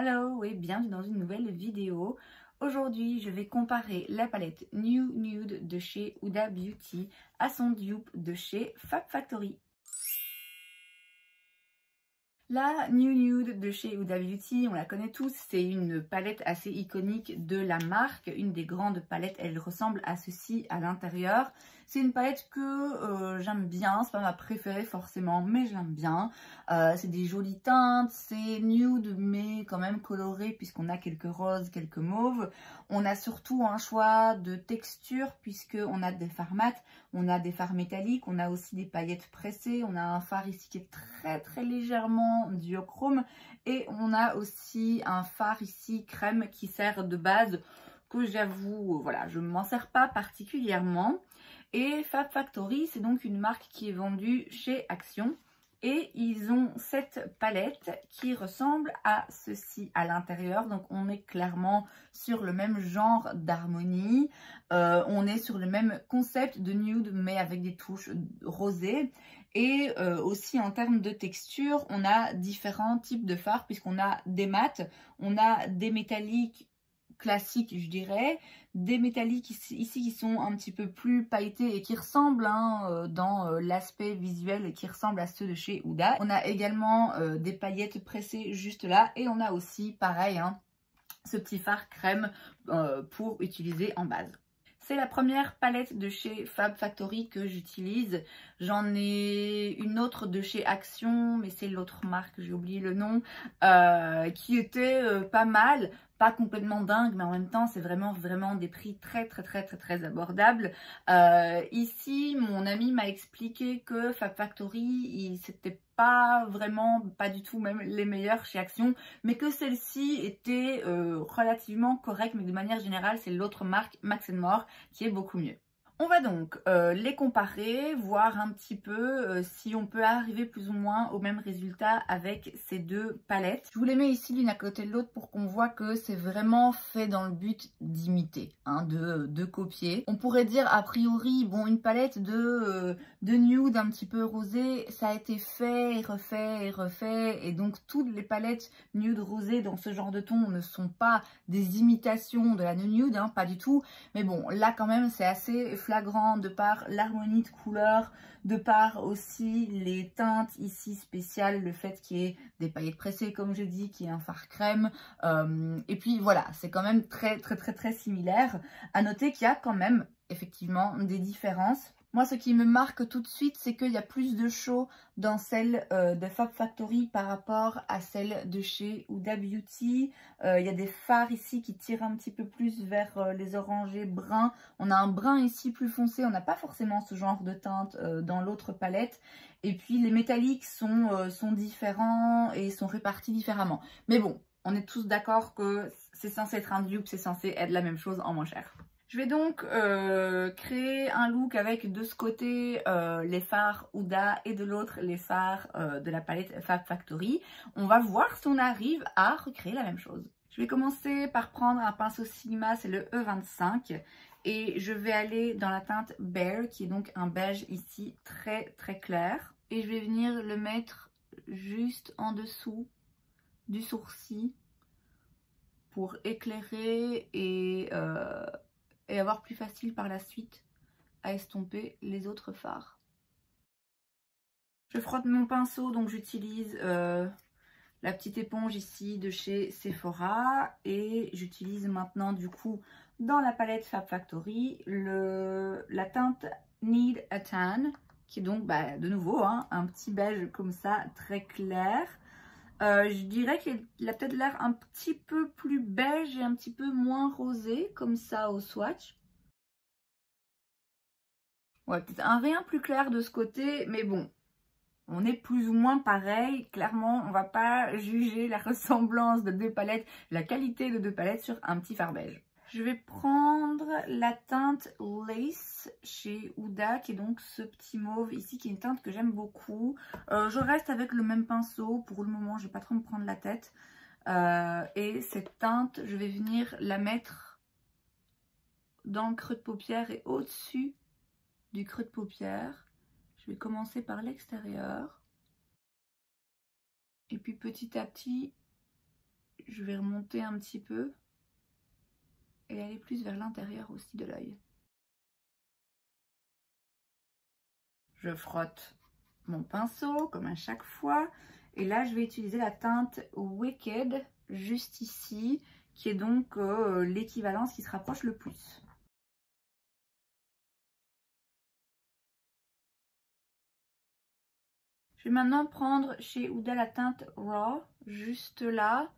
Hello et bienvenue dans une nouvelle vidéo. Aujourd'hui, je vais comparer la palette New Nude de chez Huda Beauty à son dupe de chez Fab Factory. La New Nude de chez Huda Beauty, on la connaît tous, c'est une palette assez iconique de la marque, une des grandes palettes, elle ressemble à ceci à l'intérieur. C'est une palette que j'aime bien, c'est pas ma préférée forcément, mais j'aime bien. C'est des jolies teintes, c'est nude mais quand même coloré puisqu'on a quelques roses, quelques mauves. On a surtout un choix de texture puisqu'on a des fards mat, on a des fards métalliques, on a aussi des paillettes pressées, on a un fard ici qui est très légèrement duochrome et on a aussi un fard ici crème qui sert de base que j'avoue, voilà, je ne m'en sers pas particulièrement. Et Fab Factory, c'est donc une marque qui est vendue chez Action. Et ils ont cette palette qui ressemble à ceci à l'intérieur. Donc on est clairement sur le même genre d'harmonie. On est sur le même concept de nude mais avec des touches rosées. Et aussi en termes de texture, on a différents types de fards puisqu'on a des mats, on a des métalliques classiques je dirais, des métalliques ici qui sont un petit peu plus pailletés et qui ressemblent dans l'aspect visuel et qui ressemblent à ceux de chez Huda. On a également des paillettes pressées juste là et on a aussi pareil ce petit fard crème pour utiliser en base. C'est la première palette de chez Fab Factory que j'utilise. J'en ai une autre de chez Action, mais c'est l'autre marque, j'ai oublié le nom, qui était pas mal. Pas complètement dingue, mais en même temps, c'est vraiment des prix très abordables. Ici, mon ami m'a expliqué que Fab Factory, c'était pas du tout même les meilleurs chez Action, mais que celle-ci était relativement correcte, mais de manière générale, c'est l'autre marque Max More qui est beaucoup mieux. On va donc les comparer, voir un petit peu si on peut arriver plus ou moins au même résultat avec ces deux palettes. Je vous les mets ici l'une à côté de l'autre pour qu'on voit que c'est vraiment fait dans le but d'imiter, de copier. On pourrait dire a priori, bon, une palette de nude un petit peu rosé, ça a été fait et refait et donc toutes les palettes nude rosé dans ce genre de ton ne sont pas des imitations de la nude, pas du tout. Mais bon, là quand même c'est assez flagrant de par l'harmonie de couleurs, de par aussi les teintes ici spéciales, le fait qu'il y ait des paillettes pressées comme je dis, qu'il y ait un fard crème. Et puis voilà, c'est quand même très similaire. À noter qu'il y a quand même effectivement des différences. Moi, ce qui me marque tout de suite, c'est qu'il y a plus de show dans celle de Fab Factory par rapport à celle de chez Huda Beauty. Il y a des fards ici qui tirent un petit peu plus vers les orangés bruns. On a un brun ici plus foncé. On n'a pas forcément ce genre de teinte dans l'autre palette. Et puis, les métalliques sont différents et sont répartis différemment. Mais bon, on est tous d'accord que c'est censé être un dupe, c'est censé être la même chose en moins cher. Je vais donc créer un look avec de ce côté les fards Huda et de l'autre les fards de la palette Fab Factory. On va voir si on arrive à recréer la même chose. Je vais commencer par prendre un pinceau Sigma, c'est le E25. Et je vais aller dans la teinte Bear, qui est donc un beige ici très clair. Et je vais venir le mettre juste en dessous du sourcil pour éclairer et avoir plus facile par la suite à estomper les autres fards. Je frotte mon pinceau, donc j'utilise la petite éponge ici de chez Sephora et j'utilise maintenant du coup dans la palette Fab Factory la teinte Need a Tan qui est donc de nouveau un petit beige comme ça très clair. Je dirais qu'il a peut-être l'air un petit peu plus beige et un petit peu moins rosé, comme ça au swatch. Ouais, peut-être un rien plus clair de ce côté, mais bon, on est plus ou moins pareil. Clairement, on va pas juger la ressemblance de deux palettes, la qualité de deux palettes sur un petit fard beige. Je vais prendre la teinte Lace chez Huda, qui est donc ce petit mauve ici, qui est une teinte que j'aime beaucoup. Je reste avec le même pinceau. Pour le moment, je vais pas trop me prendre la tête. Et cette teinte, je vais venir la mettre dans le creux de paupière et au-dessus du creux de paupière. Je vais commencer par l'extérieur. Et puis petit à petit, je vais remonter un petit peu et aller plus vers l'intérieur aussi de l'œil. Je frotte mon pinceau comme à chaque fois et là je vais utiliser la teinte Wicked juste ici qui est donc l'équivalence qui se rapproche le plus. Je vais maintenant prendre chez Huda la teinte Raw juste là.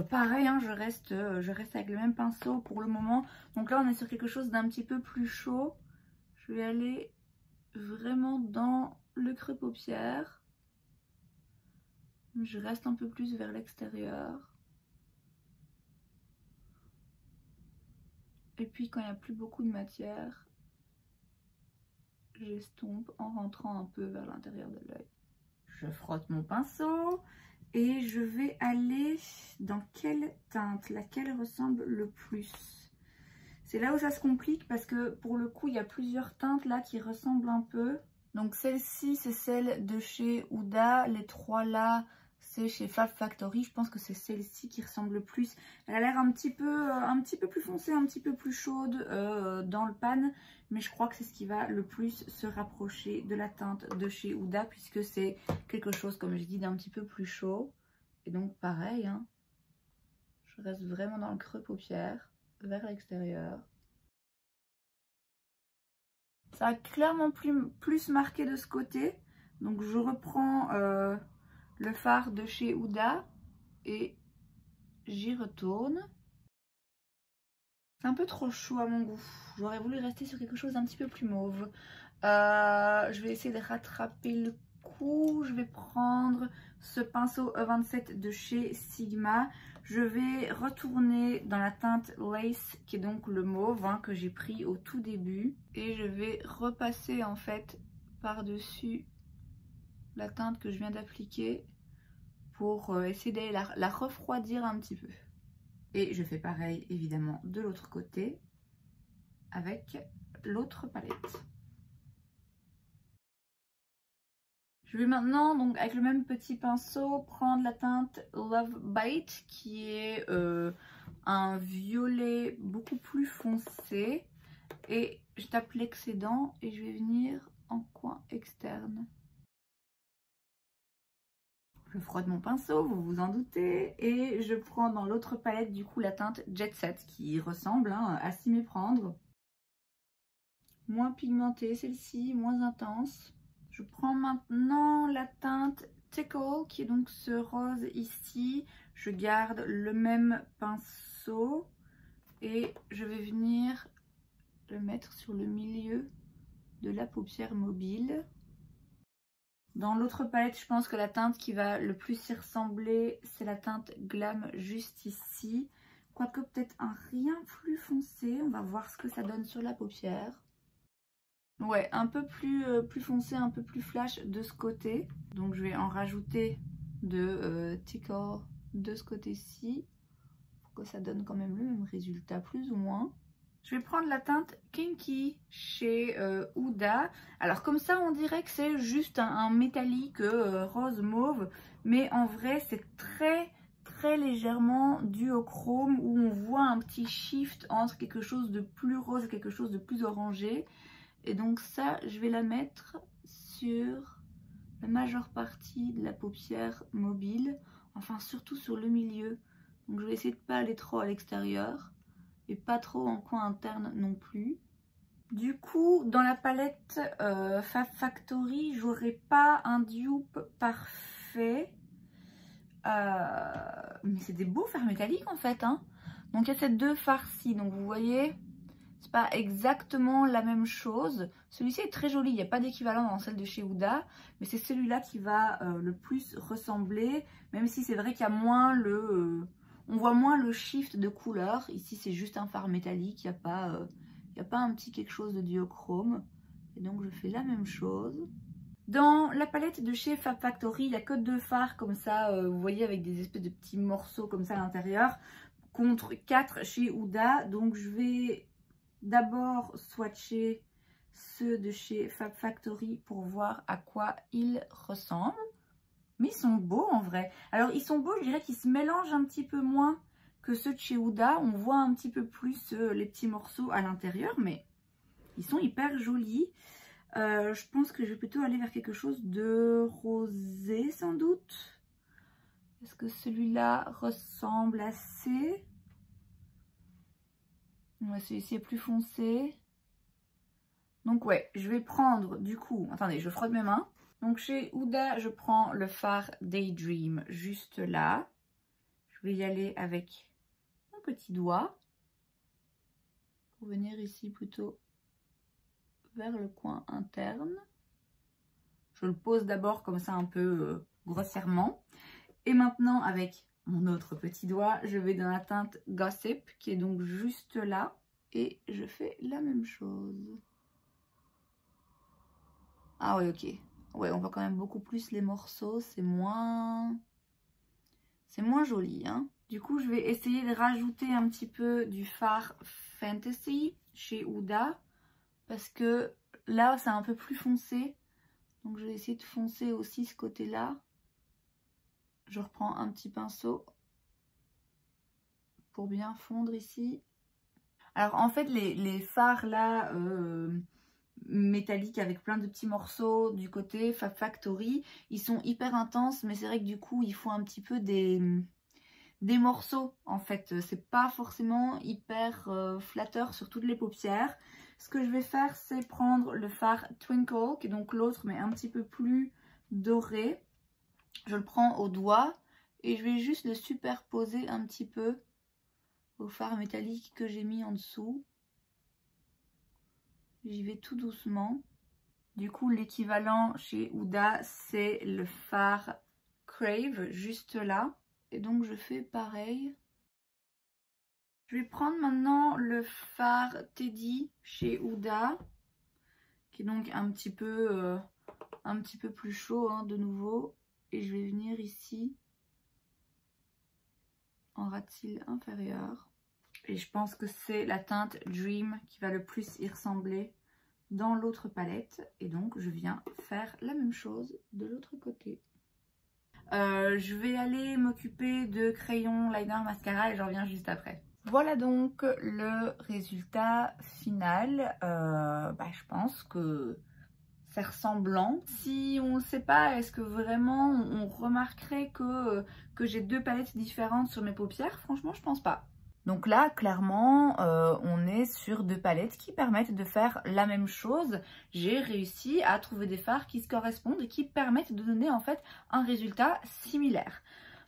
Pareil, hein, je reste avec le même pinceau pour le moment. Donc là on est sur quelque chose d'un petit peu plus chaud. Je vais aller vraiment dans le creux paupière. Je reste un peu plus vers l'extérieur. Et puis quand il n'y a plus beaucoup de matière, j'estompe en rentrant un peu vers l'intérieur de l'œil. Je frotte mon pinceau et je vais aller dans quelle teinte, laquelle ressemble le plus. C'est là où ça se complique parce que pour le coup il y a plusieurs teintes là qui ressemblent un peu. Donc celle-ci c'est celle de chez Huda, les trois là c'est chez Fab Factory. Je pense que c'est celle-ci qui ressemble le plus. Elle a l'air un petit peu plus foncée, un petit peu plus chaude dans le pan. Mais je crois que c'est ce qui va le plus se rapprocher de la teinte de chez Huda. Puisque c'est quelque chose, comme je dis, d'un petit peu plus chaud. Et donc pareil, hein, je reste vraiment dans le creux paupière, vers l'extérieur. Ça a clairement plus marqué de ce côté. Donc je reprends le fard de chez Huda et j'y retourne. C'est un peu trop chaud à mon goût. J'aurais voulu rester sur quelque chose d'un petit peu plus mauve. Je vais essayer de rattraper le coup. Je vais prendre ce pinceau E27 de chez Sigma. Je vais retourner dans la teinte Lace qui est donc le mauve hein, que j'ai pris au tout début. Et je vais repasser en fait par-dessus la teinte que je viens d'appliquer pour essayer d'aller la refroidir un petit peu. Et je fais pareil évidemment de l'autre côté avec l'autre palette. Je vais maintenant donc avec le même petit pinceau prendre la teinte Love Bite qui est un violet beaucoup plus foncé et je tape l'excédent et je vais venir en coin externe. Je frotte mon pinceau, vous vous en doutez, et je prends dans l'autre palette du coup la teinte Jet Set qui ressemble hein, à s'y méprendre. Moins pigmentée celle-ci, moins intense. Je prends maintenant la teinte Tickle qui est donc ce rose ici. Je garde le même pinceau et je vais venir le mettre sur le milieu de la paupière mobile. Dans l'autre palette, je pense que la teinte qui va le plus y ressembler, c'est la teinte Glam juste ici. Quoique peut-être un rien plus foncé. On va voir ce que ça donne sur la paupière. Ouais, un peu plus foncé, un peu plus flash de ce côté. Donc je vais en rajouter de Tickle de ce côté-ci. Pour que ça donne quand même le même résultat, plus ou moins. Je vais prendre la teinte Kinky chez Huda. Alors comme ça on dirait que c'est juste un métallique rose mauve. Mais en vrai c'est très légèrement duochrome où on voit un petit shift entre quelque chose de plus rose et quelque chose de plus orangé. Et donc ça je vais la mettre sur la majeure partie de la paupière mobile. Enfin surtout sur le milieu. Donc je vais essayer de ne pas aller trop à l'extérieur. Et pas trop en coin interne non plus. Du coup, dans la palette Fab Factory, j'aurai pas un dupe parfait. Mais c'est des beaux fards métalliques en fait. Hein. Donc il y a ces deux fards-ci. Donc vous voyez, c'est pas exactement la même chose. Celui-ci est très joli. Il n'y a pas d'équivalent dans celle de chez Huda. Mais c'est celui-là qui va le plus ressembler. Même si c'est vrai qu'il y a moins le... on voit moins le shift de couleur. Ici, c'est juste un fard métallique. Il n'y a pas un petit quelque chose de duochrome. Et donc, je fais la même chose. Dans la palette de chez Fab Factory, il n'y a que deux fards comme ça. Vous voyez, avec des espèces de petits morceaux comme ça à l'intérieur. Contre 4 chez Huda. Donc, je vais d'abord swatcher ceux de chez Fab Factory pour voir à quoi ils ressemblent. Mais ils sont beaux en vrai. Alors ils sont beaux, je dirais qu'ils se mélangent un petit peu moins que ceux de chez Huda. On voit un petit peu plus les petits morceaux à l'intérieur, mais ils sont hyper jolis. Je pense que je vais plutôt aller vers quelque chose de rosé sans doute. Est-ce que celui-là ressemble assez? Ouais, celui-ci est plus foncé. Donc ouais, je vais prendre du coup... Attendez, je frotte mes mains. Donc chez Huda, je prends le fard Daydream juste là. Je vais y aller avec mon petit doigt. Pour venir ici plutôt vers le coin interne. Je le pose d'abord comme ça un peu grossièrement. Et maintenant avec mon autre petit doigt, je vais dans la teinte Gossip qui est donc juste là. Et je fais la même chose. Ah oui, ok. Ouais, on voit quand même beaucoup plus les morceaux. C'est moins joli, hein. Du coup, je vais essayer de rajouter un petit peu du fard Fantasy chez Huda. Parce que là, c'est un peu plus foncé. Donc, je vais essayer de foncer aussi ce côté-là. Je reprends un petit pinceau pour bien fondre ici. Alors, en fait, les fards là... métalliques avec plein de petits morceaux du côté Fab Factory, ils sont hyper intenses, mais c'est vrai que du coup il faut un petit peu des morceaux en fait, c'est pas forcément hyper flatteur sur toutes les paupières. Ce que je vais faire, c'est prendre le fard Twinkle, qui est donc l'autre mais un petit peu plus doré. Je le prends au doigt et je vais juste le superposer un petit peu au fard métallique que j'ai mis en dessous. J'y vais tout doucement. Du coup, l'équivalent chez Huda, c'est le fard Crave, juste là. Et donc, je fais pareil. Je vais prendre maintenant le fard Teddy chez Huda, qui est donc un petit peu plus chaud, hein, de nouveau. Et je vais venir ici, en ras de cils inférieur. Et je pense que c'est la teinte Dream qui va le plus y ressembler dans l'autre palette. Et donc je viens faire la même chose de l'autre côté. Je vais aller m'occuper de crayon, liner, mascara et je reviens juste après. Voilà donc le résultat final. Je pense que c'est ressemblant. Si on ne sait pas, est-ce que vraiment on remarquerait que j'ai deux palettes différentes sur mes paupières? Franchement, je pense pas. Donc là, clairement, on est sur deux palettes qui permettent de faire la même chose. J'ai réussi à trouver des fards qui se correspondent et qui permettent de donner en fait un résultat similaire.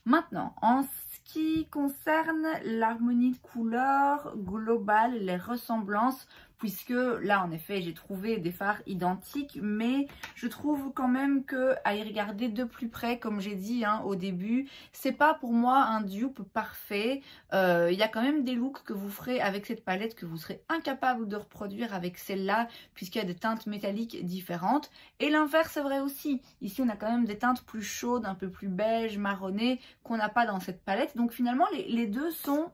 Maintenant, en ce qui concerne l'harmonie de couleurs globale, les ressemblances, puisque là en effet j'ai trouvé des fards identiques, mais je trouve quand même que à y regarder de plus près, comme j'ai dit hein, au début, c'est pas pour moi un dupe parfait. Il y a quand même des looks que vous ferez avec cette palette que vous serez incapable de reproduire avec celle-là, puisqu'il y a des teintes métalliques différentes. Et l'inverse est vrai aussi. Ici on a quand même des teintes plus chaudes, un peu plus beige, marronnées, qu'on n'a pas dans cette palette. Donc finalement les deux sont,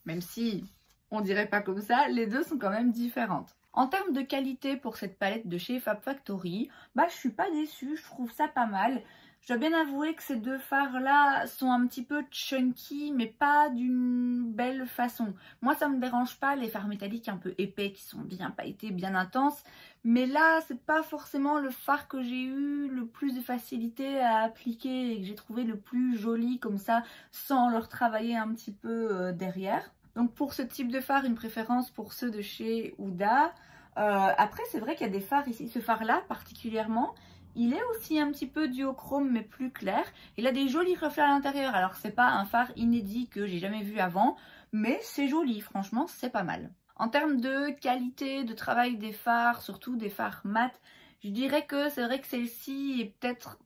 même si on dirait pas comme ça, les deux sont quand même différentes. En termes de qualité pour cette palette de chez Fab Factory, je suis pas déçue, je trouve ça pas mal. Je dois bien avouer que ces deux fards là sont un petit peu chunky, mais pas d'une belle façon. Moi ça me dérange pas les fards métalliques un peu épais qui sont bien pailletés, bien intenses. Mais là c'est pas forcément le fard que j'ai eu le plus de facilité à appliquer et que j'ai trouvé le plus joli comme ça, sans leur travailler un petit peu derrière. Donc pour ce type de fard, une préférence pour ceux de chez Huda. Après c'est vrai qu'il y a des fards ici, ce fard là particulièrement, il est aussi un petit peu duochrome mais plus clair. Il a des jolis reflets à l'intérieur. Alors c'est pas un fard inédit que j'ai jamais vu avant, mais c'est joli, franchement c'est pas mal. En termes de qualité de travail des fards, surtout des fards mat, je dirais que c'est vrai que celle-ci est peut-être...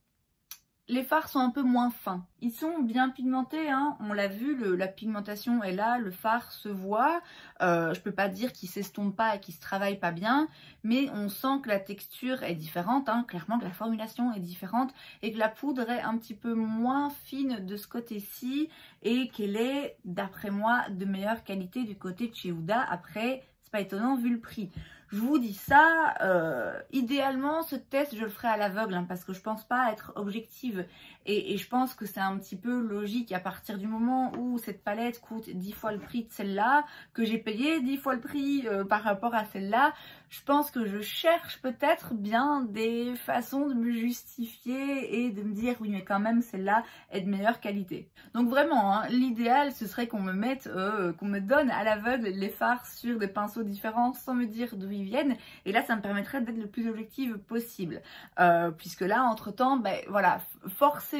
Les fards sont un peu moins fins. Ils sont bien pigmentés, hein. On l'a vu, la pigmentation est là, le fard se voit. Je peux pas dire qu'il s'estompe pas et qu'il se travaille pas bien, mais on sent que la texture est différente, hein. Clairement que la formulation est différente et que la poudre est un petit peu moins fine de ce côté-ci et qu'elle est, d'après moi, de meilleure qualité du côté de chez Huda. Après, c'est pas étonnant vu le prix. Je vous dis ça, idéalement ce test je le ferai à l'aveugle hein, parce que je pense pas être objective et je pense que c'est un petit peu logique à partir du moment où cette palette coûte 10 fois le prix de celle-là, que j'ai payé 10 fois le prix par rapport à celle-là. Je pense que je cherche peut-être bien des façons de me justifier et de me dire oui mais quand même celle-là est de meilleure qualité. Donc vraiment hein, l'idéal ce serait qu'on me mette, qu'on me donne à l'aveugle les fards sur des pinceaux différents sans me dire d'où ils viennent et là ça me permettrait d'être le plus objective possible. Puisque là entre temps ben voilà forcément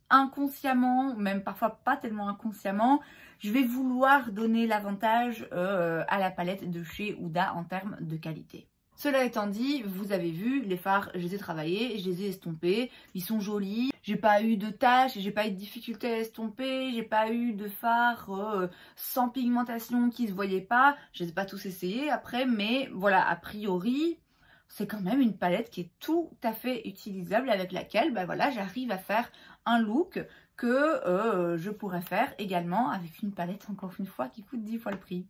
inconsciemment, même parfois pas tellement inconsciemment, je vais vouloir donner l'avantage à la palette de chez Huda en termes de qualité. Cela étant dit, vous avez vu, les fards, je les ai travaillés, je les ai estompés, ils sont jolis, j'ai pas eu de taches, j'ai pas eu de difficulté à estomper, j'ai pas eu de fards sans pigmentation qui se voyaient pas, je les ai pas tous essayés après, mais voilà, a priori, c'est quand même une palette qui est tout à fait utilisable avec laquelle ben voilà, j'arrive à faire un look que je pourrais faire également avec une palette, encore une fois, qui coûte 10 fois le prix.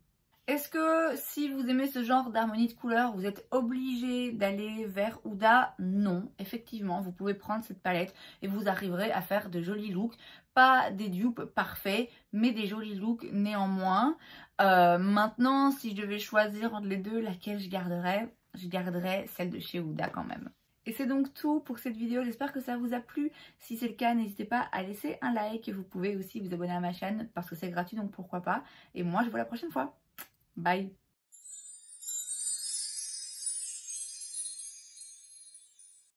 Est-ce que si vous aimez ce genre d'harmonie de couleurs, vous êtes obligé d'aller vers Huda? Non, effectivement, vous pouvez prendre cette palette et vous arriverez à faire de jolis looks. Pas des dupes parfaits, mais des jolis looks néanmoins. Maintenant, si je devais choisir entre les deux, laquelle je garderais celle de chez Huda quand même. Et c'est donc tout pour cette vidéo, j'espère que ça vous a plu. Si c'est le cas, n'hésitez pas à laisser un like. Vous pouvez aussi vous abonner à ma chaîne parce que c'est gratuit, donc pourquoi pas. Et moi, je vous vois la prochaine fois. Bye!